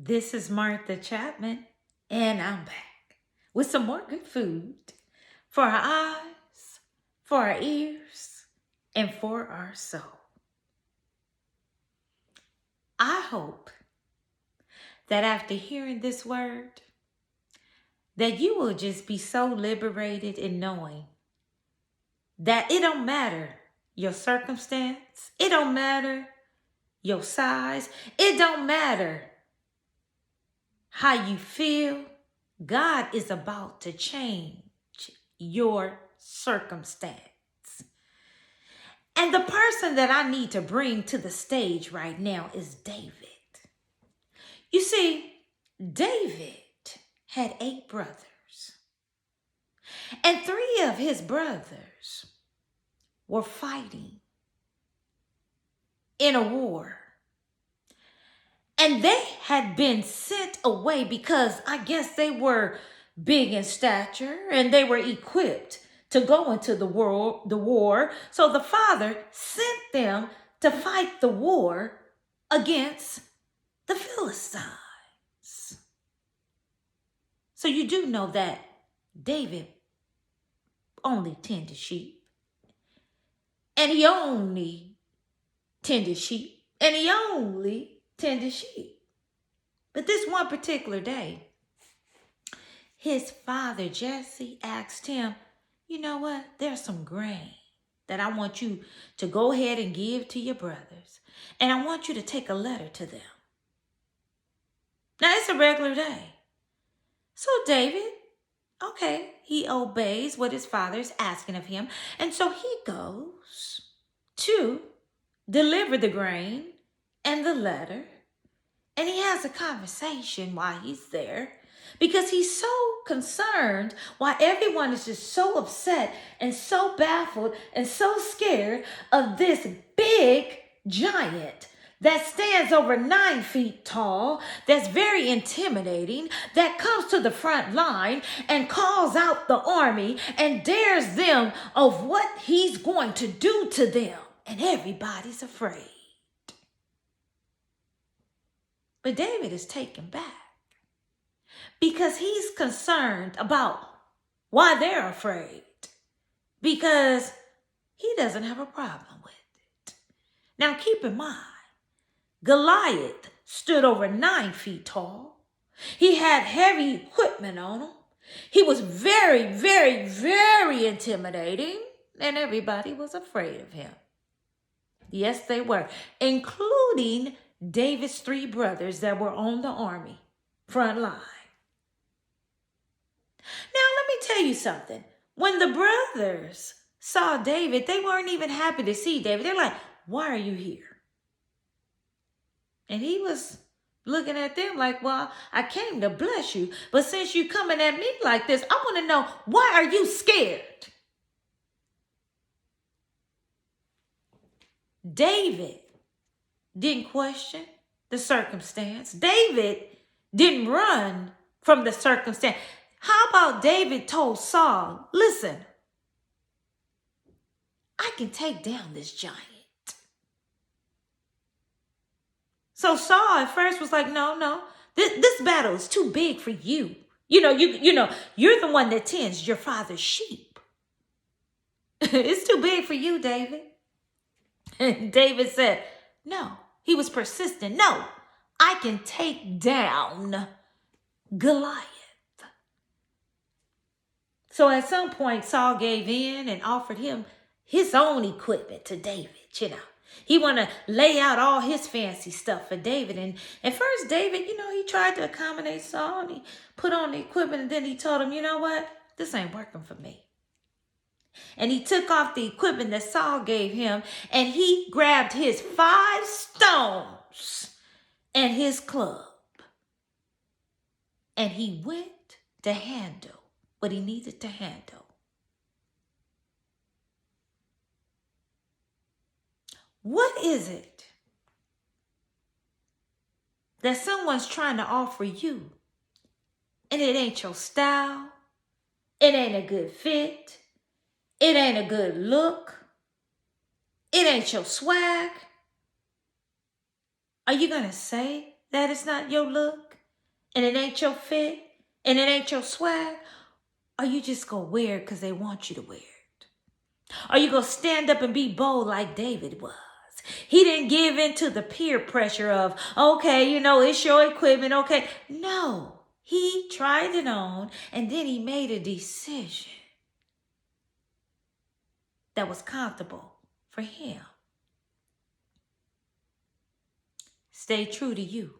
This is Martha Chapman, and I'm back with some more good food for our eyes, for our ears, and for our soul. I hope that after hearing this word, that you will just be so liberated in knowing that it don't matter your circumstance, it don't matter your size, it don't matter how you feel. God is about to change your circumstance. And the person that I need to bring to the stage right now is David. You see, David had 8 brothers, and 3 of his brothers were fighting in a war. And they had been sent away because I guess they were big in stature and they were equipped to go into the war. So the father sent them to fight the war against the Philistines. So you do know that David only tended sheep. And he only tended sheep. And he only tended sheep. But this one particular day, his father Jesse asked him, you know what? There's some grain that I want you to go ahead and give to your brothers. And I want you to take a letter to them. Now, it's a regular day. So David, okay, he obeys what his father is asking of him. And so he goes to deliver the grain and the letter. And he has a conversation while he's there because he's so concerned why everyone is just so upset and so baffled and so scared of this big giant that stands over 9 feet tall, that's very intimidating, that comes to the front line and calls out the army and dares them of what he's going to do to them. And everybody's afraid. But David is taken back because he's concerned about why they're afraid, because he doesn't have a problem with it. Now keep in mind, Goliath stood over 9 feet tall. He had heavy equipment on him. He was very, very, very intimidating, and everybody was afraid of him. Yes, they were, including David's 3 brothers that were on the army front line. Now, let me tell you something. When the brothers saw David, they weren't even happy to see David. They're like, why are you here? And he was looking at them like, well, I came to bless you. But since you're coming at me like this, I want to know, why are you scared? David didn't question the circumstance. David didn't run from the circumstance. How about David told Saul, listen, I can take down this giant. So Saul at first was like, no, this battle is too big for you. You know, you're the one that tends your father's sheep. It's too big for you, David. And David said, no. He was persistent. No, I can take down Goliath. So at some point, Saul gave in and offered him his own equipment to David, He wanted to lay out all his fancy stuff for David. And at first, David, he tried to accommodate Saul and he put on the equipment. And then he told him, you know what? This ain't working for me. And he took off the equipment that Saul gave him, and he grabbed his 5 stones and his club. And he went to handle what he needed to handle. What is it that someone's trying to offer you, and it ain't your style, it ain't a good fit, it ain't a good look, it ain't your swag? Are you going to say that it's not your look? and it ain't your fit and it ain't your swag, or you just gonna wear it because they want you to wear it? Are you gonna stand up and be bold like David was? He didn't give in to the peer pressure of, okay, it's your equipment, okay. No, he tried it on and then he made a decision that was comfortable for him. Stay true to you.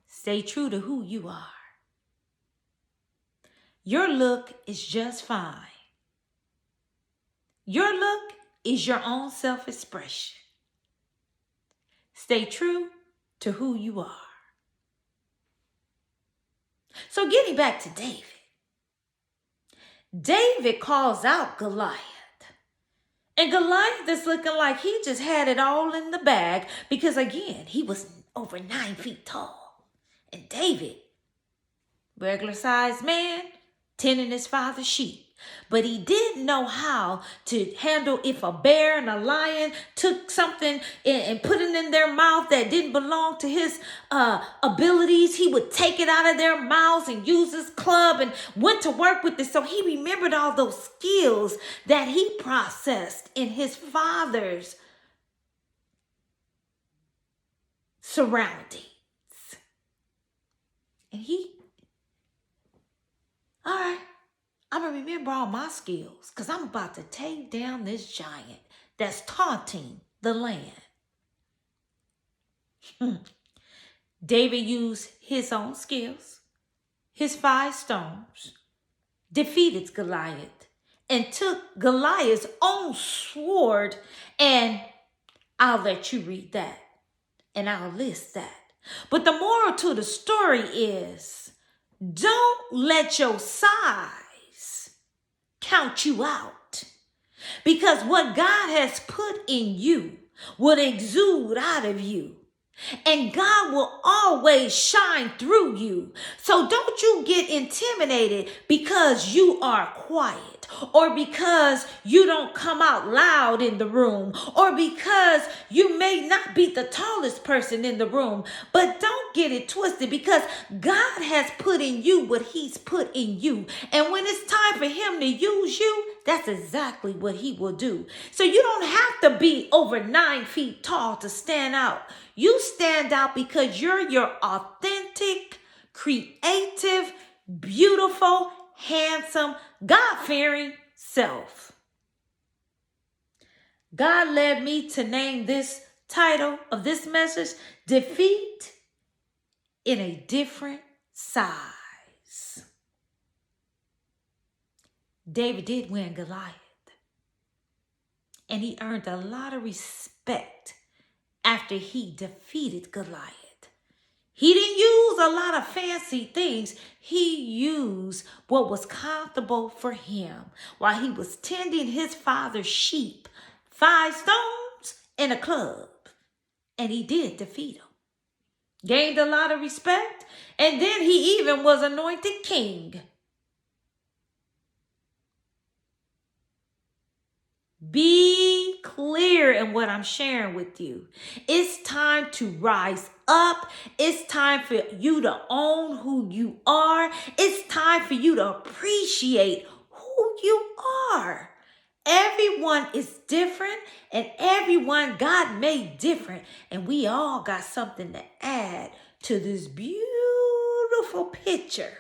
Stay true to who you are. Your look is just fine. Your look is your own self-expression. Stay true to who you are. So getting back to David. David calls out Goliath. And Goliath is looking like he just had it all in the bag because, again, he was over 9 feet tall. And David, regular sized man, tending his father's sheep. But he didn't know how to handle if a bear and a lion took something and put it in their mouth that didn't belong to his abilities. He would take it out of their mouths and use his club and went to work with it. So he remembered all those skills that he processed in his father's surroundings. And all right. I'm going to remember all my skills because I'm about to take down this giant that's taunting the land. David used his own skills, his 5 stones, defeated Goliath, and took Goliath's own sword, and I'll let you read that, and I'll list that. But the moral to the story is, don't let your size count you out, because what God has put in you will exude out of you, and God will always shine through you. So don't you get intimidated because you are quiet, or because you don't come out loud in the room, or because you may not be the tallest person in the room. But don't get it twisted, because God has put in you what he's put in you. And when it's time for him to use you, that's exactly what he will do. So you don't have to be over 9 feet tall to stand out. You stand out because you're your authentic, creative, beautiful, handsome, God-fearing self. God led me to name this title of this message, Defeat in a Different Size. David did win Goliath, and he earned a lot of respect after he defeated Goliath. He didn't use a lot of fancy things. He used what was comfortable for him while he was tending his father's sheep, 5 stones and a club. And he did defeat him. Gained a lot of respect. And then he even was anointed king. Be clear in what I'm sharing with you. It's time to rise up. It's time for you to own who you are. It's time for you to appreciate who you are. Everyone is different, and everyone God made different. And we all got something to add to this beautiful picture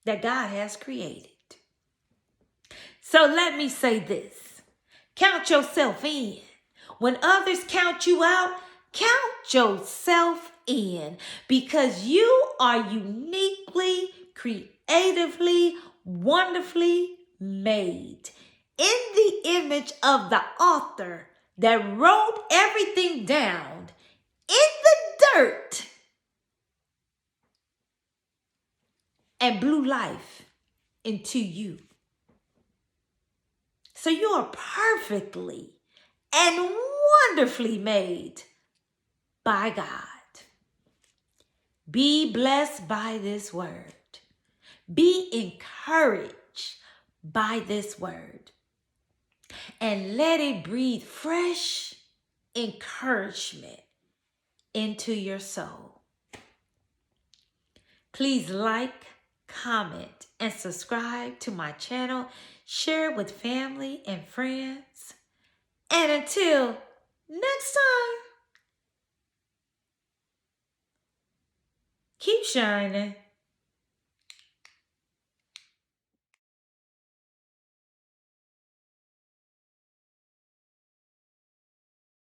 that God has created. So let me say this. Count yourself in. When others count you out, count yourself in, because you are uniquely, creatively, wonderfully made in the image of the author that wrote everything down in the dirt and blew life into you. So you are perfectly and wonderfully made by God. Be blessed by this word. Be encouraged by this word. And let it breathe fresh encouragement into your soul. Please like, comment, and subscribe to my channel. Share with family and friends. And until next time, keep shining.